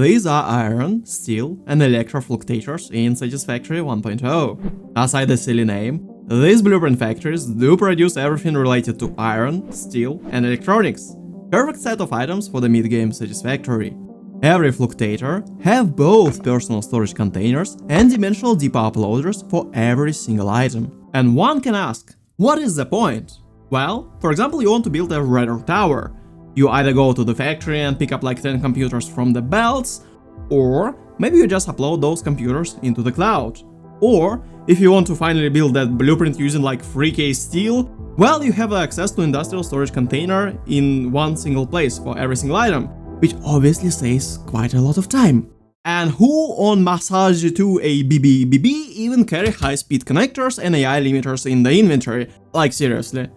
These are iron, steel, and electrofluctators in Satisfactory 1.0. Aside the silly name, these blueprint factories do produce everything related to iron, steel, and electronics. Perfect set of items for the mid-game Satisfactory. Every fluctator have both personal storage containers and dimensional depot uploaders for every single item. And one can ask, what is the point? Well, for example, you want to build a radar tower. You either go to the factory and pick up like 10 computers from the belts, or maybe you just upload those computers into the cloud. Or, if you want to finally build that blueprint using like 3K steel, well, you have access to industrial storage container in one single place for every single item, which obviously saves quite a lot of time. And who on Massage 2 a BB even carry high-speed connectors and AI limiters in the inventory? Like seriously.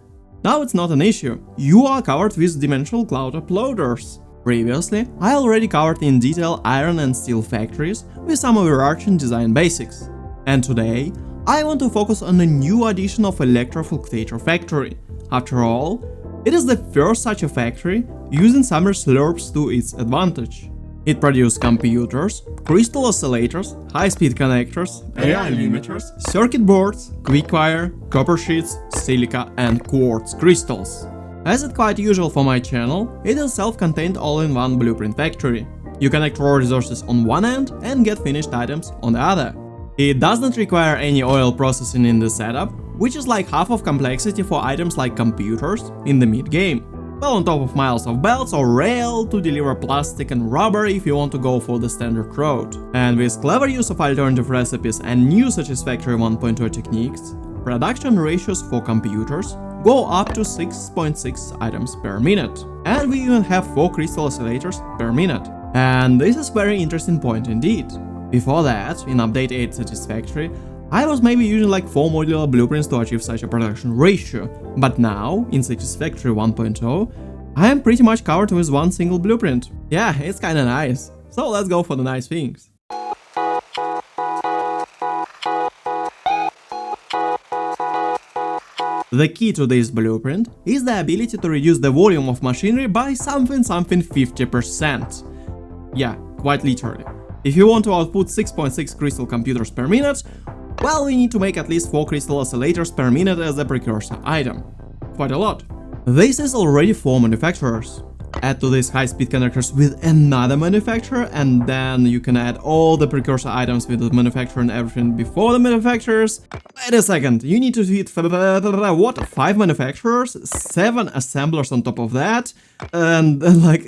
Now it's not an issue, you are covered with dimensional cloud uploaders. Previously, I already covered in detail iron and steel factories with some overarching design basics. And today, I want to focus on a new addition of electrofluctator factory. After all, it is the first such a factory using SAVER sloops to its advantage. It produces computers, crystal oscillators, high-speed connectors, AI limiters, circuit boards, quick-wire, copper sheets, silica and quartz crystals. As is quite usual for my channel, it is self-contained all-in-one blueprint factory. You connect raw resources on one end and get finished items on the other. It doesn't require any oil processing in the setup, which is like half of complexity for items like computers in the mid-game. Well, on top of miles of belts or rail to deliver plastic and rubber if you want to go for the standard road. And with clever use of alternative recipes and new Satisfactory 1.0 techniques, production ratios for computers go up to 6.6 items per minute. And we even have 4 crystal oscillators per minute. And this is a very interesting point indeed. Before that, in update 8 Satisfactory, I was maybe using like 4 modular blueprints to achieve such a production ratio, but now, in Satisfactory 1.0, I am pretty much covered with one single blueprint. Yeah, it's kinda nice. So let's go for the nice things. The key to this blueprint is the ability to reduce the volume of machinery by something 50%. Yeah, quite literally. If you want to output 6.6 crystal computers per minute, well, we need to make at least 4 crystal oscillators per minute as a precursor item. Quite a lot. This is already 4 manufacturers. Add to these high-speed connectors with another manufacturer, and then you can add all the precursor items with the manufacturer and everything before the manufacturers. Wait a second, you need to feed what? 5 manufacturers, 7 assemblers on top of that, and like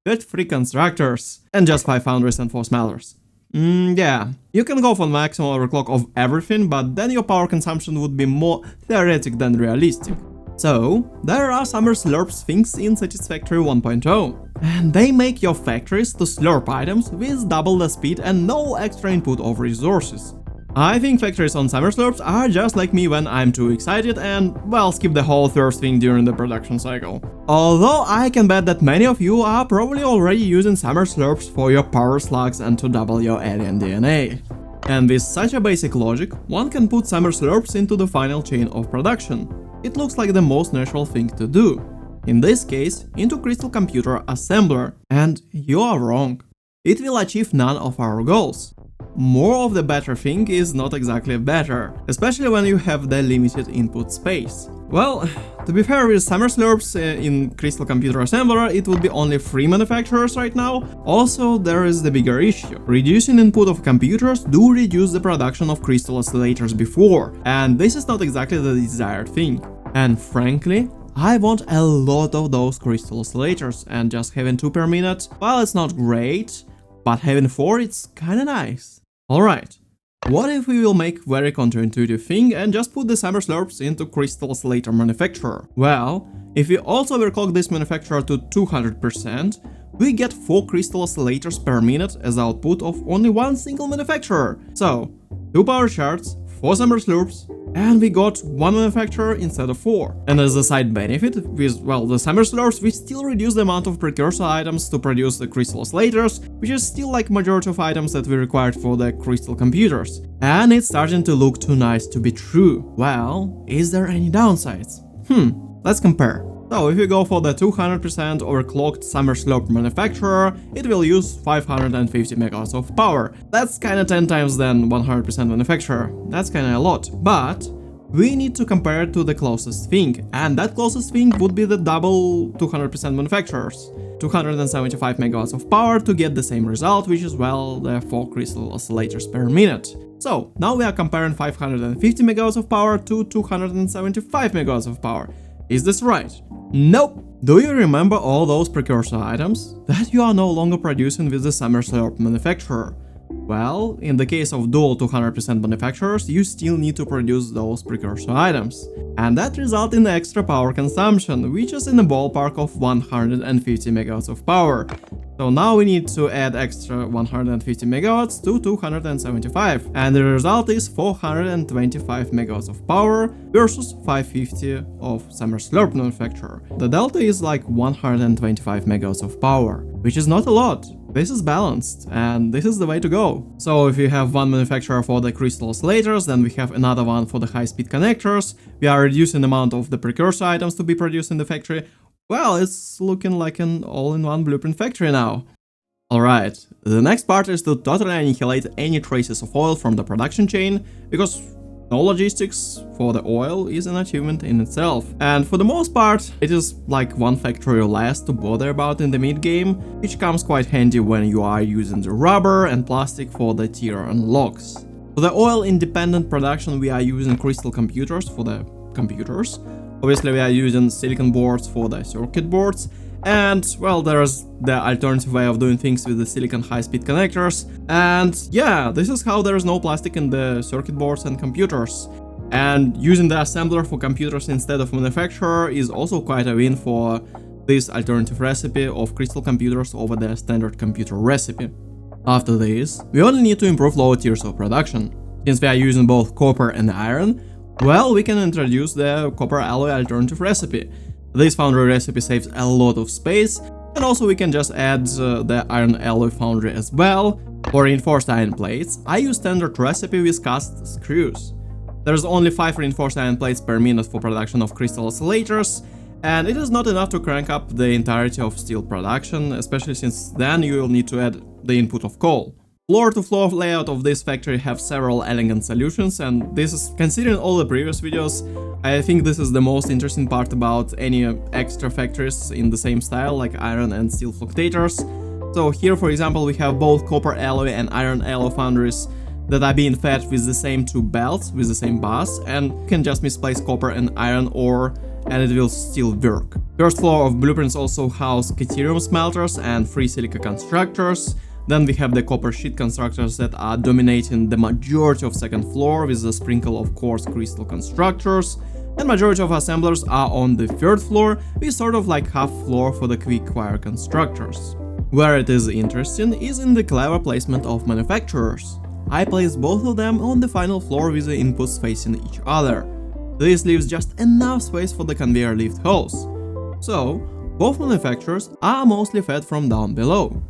33 constructors, and just 5 foundries and 4 smellers. Yeah, you can go for maximum overclock of everything, but then your power consumption would be more theoretic than realistic. So, there are SAVER slurps things in Satisfactory 1.0, and they make your factories to slurp items with double the speed and no extra input of resources. I think factories on SAVER slurps are just like me when I'm too excited and, well, skip the whole thirst thing during the production cycle. Although I can bet that many of you are probably already using SAVER slurps for your power slugs and to double your alien DNA. And with such a basic logic, one can put SAVER slurps into the final chain of production. It looks like the most natural thing to do. In this case, into Crystal Computer Assembler. And you are wrong. It will achieve none of our goals. More of the better thing is not exactly better, especially when you have the limited input space. Well, to be fair, with SAVER slurps in Crystal Computer Assembler, it would be only 3 manufacturers right now. Also, there is the bigger issue. Reducing input of computers do reduce the production of crystal oscillators before, and this is not exactly the desired thing. And frankly, I want a lot of those crystal oscillators, and just having 2 per minute, well, it's not great, but having 4, it's kinda nice. Alright, what if we will make very counterintuitive thing and just put the SAVER slurps into crystal oscillator manufacturer? Well, if we also overclock this manufacturer to 200%, we get 4 crystal oscillators per minute as output of only one single manufacturer. So, 2 power shards, 4 SAVER slurps, and we got 1 manufacturer instead of 4. And as a side benefit, with, well, the SAVER slurps, we still reduce the amount of precursor items to produce the crystal oscillators, which is still like majority of items that we required for the crystal computers. And it's starting to look too nice to be true. Well, is there any downsides? Let's compare. So if you go for the 200% overclocked summer slope manufacturer, it will use 550 megawatts of power. That's kinda 10 times than 100% manufacturer. That's kinda a lot, but we need to compare it to the closest thing, and that closest thing would be the double 200% manufacturers. 275 megawatts of power to get the same result, which is, well, the 4 crystal oscillators per minute. So now we are comparing 550 megawatts of power to 275 megawatts of power. Is this right? Nope! Do you remember all those precursor items that you are no longer producing with the summer slope manufacturer? Well, in the case of dual 200% manufacturers, you still need to produce those precursor items. And that results in extra power consumption, which is in the ballpark of 150 megawatts of power. So now we need to add extra 150 megawatts to 275, and the result is 425 megawatts of power versus 550 of summer slope manufacturer. The delta is like 125 megawatts of power, which is not a lot. This is balanced, and this is the way to go. So if you have one manufacturer for the crystal oscillators, then we have another one for the high-speed connectors, we are reducing the amount of the precursor items to be produced in the factory. Well, it's looking like an all-in-one blueprint factory now. Alright, the next part is to totally annihilate any traces of oil from the production chain, because no logistics for the oil is an achievement in itself. And for the most part, it is like one factory less to bother about in the mid-game, which comes quite handy when you are using the rubber and plastic for the tier unlocks. For the oil-independent production, we are using crystal computers for the computers. Obviously, we are using silicon boards for the circuit boards, and, well, there's the alternative way of doing things with the silicon high-speed connectors. And yeah, this is how there is no plastic in the circuit boards and computers. And using the assembler for computers instead of manufacturer is also quite a win for this alternative recipe of crystal computers over the standard computer recipe. After this, we only need to improve lower tiers of production. Since we are using both copper and iron, well, we can introduce the copper alloy alternative recipe. This foundry recipe saves a lot of space, and also we can just add the iron alloy foundry as well. For reinforced iron plates, I use standard recipe with cast screws. There's only 5 reinforced iron plates per minute for production of crystal oscillators, and it is not enough to crank up the entirety of steel production, especially since then you will need to add the input of coal. Floor-to-floor layout of this factory have several elegant solutions, and this is, considering all the previous videos, I think this is the most interesting part about any extra factories in the same style, like iron and steel fluctuators. So here, for example, we have both copper alloy and iron alloy foundries that are being fed with the same 2 belts, with the same bus, and you can just misplace copper and iron ore and it will still work. First floor of blueprints also house caterium smelters and free silica constructors. Then we have the copper sheet constructors that are dominating the majority of second floor with a sprinkle of coarse crystal constructors, and majority of assemblers are on the third floor with sort of like half floor for the quick wire constructors. Where it is interesting is in the clever placement of manufacturers. I placed both of them on the final floor with the inputs facing each other. This leaves just enough space for the conveyor lift hose. So, both manufacturers are mostly fed from down below.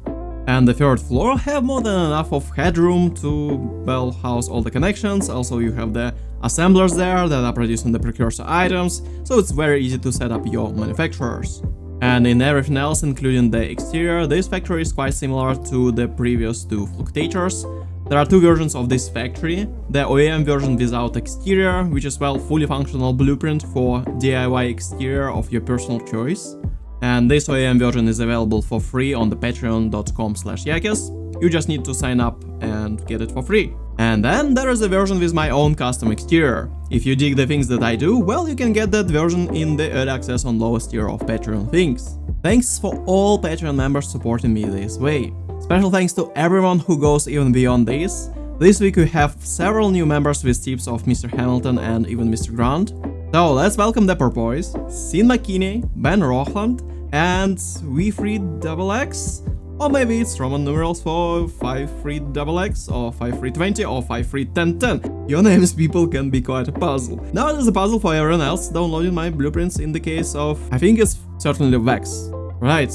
And the third floor have more than enough of headroom to, well, house all the connections. Also you have the assemblers there that are producing the precursor items, so it's very easy to set up your manufacturers. And in everything else, including the exterior, this factory is quite similar to the previous 2 fluctuators. There are 2 versions of this factory, the OEM version without exterior, which is, well, fully functional blueprint for DIY exterior of your personal choice. And this OEM version is available for free on the patreon.com/Yakez. You just need to sign up and get it for free. And then there is a version with my own custom exterior. If you dig the things that I do, well, you can get that version in the early access on lowest tier of Patreon things. Thanks for all Patreon members supporting me this way. Special thanks to everyone who goes even beyond this. This week we have several new members with tips of Mr. Hamilton and even Mr. Grant. So let's welcome the Boys, Sin McKinney, Ben Rochland, and WeFreedXX, or maybe it's Roman numerals for 53XX or 5320 or 531010. Your names, people, can be quite a puzzle. Now it is a puzzle for everyone else downloading my blueprints in the case of, I think it's certainly Vex. Right,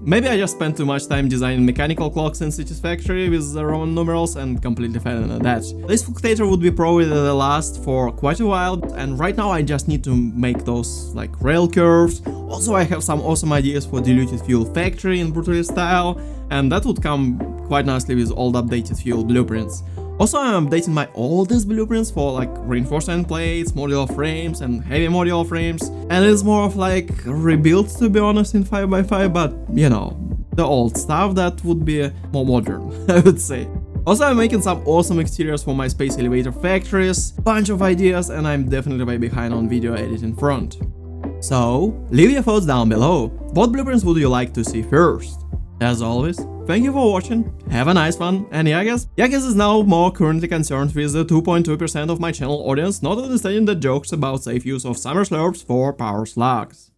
Maybe I just spent too much time designing mechanical clocks in Satisfactory with the Roman numerals and completely failing at that. This fluctuator would be probably the last for quite a while, and right now I just need to make those like rail curves. Also, I have some awesome ideas for diluted fuel factory in brutalist style, and that would come quite nicely with old updated fuel blueprints. Also, I'm updating my oldest blueprints for like reinforcement plates, modular frames and heavy modular frames, and it's more of like rebuilt, to be honest, in 5x5, but you know, the old stuff that would be more modern, I would say. Also, I'm making some awesome exteriors for my space elevator factories, bunch of ideas, and I'm definitely way behind on video editing front. So, leave your thoughts down below. What blueprints would you like to see first? As always, thank you for watching, have a nice one, and Yakez is now more currently concerned with the 2.2% of my channel audience not understanding the jokes about safe use of summer slurps for power slugs.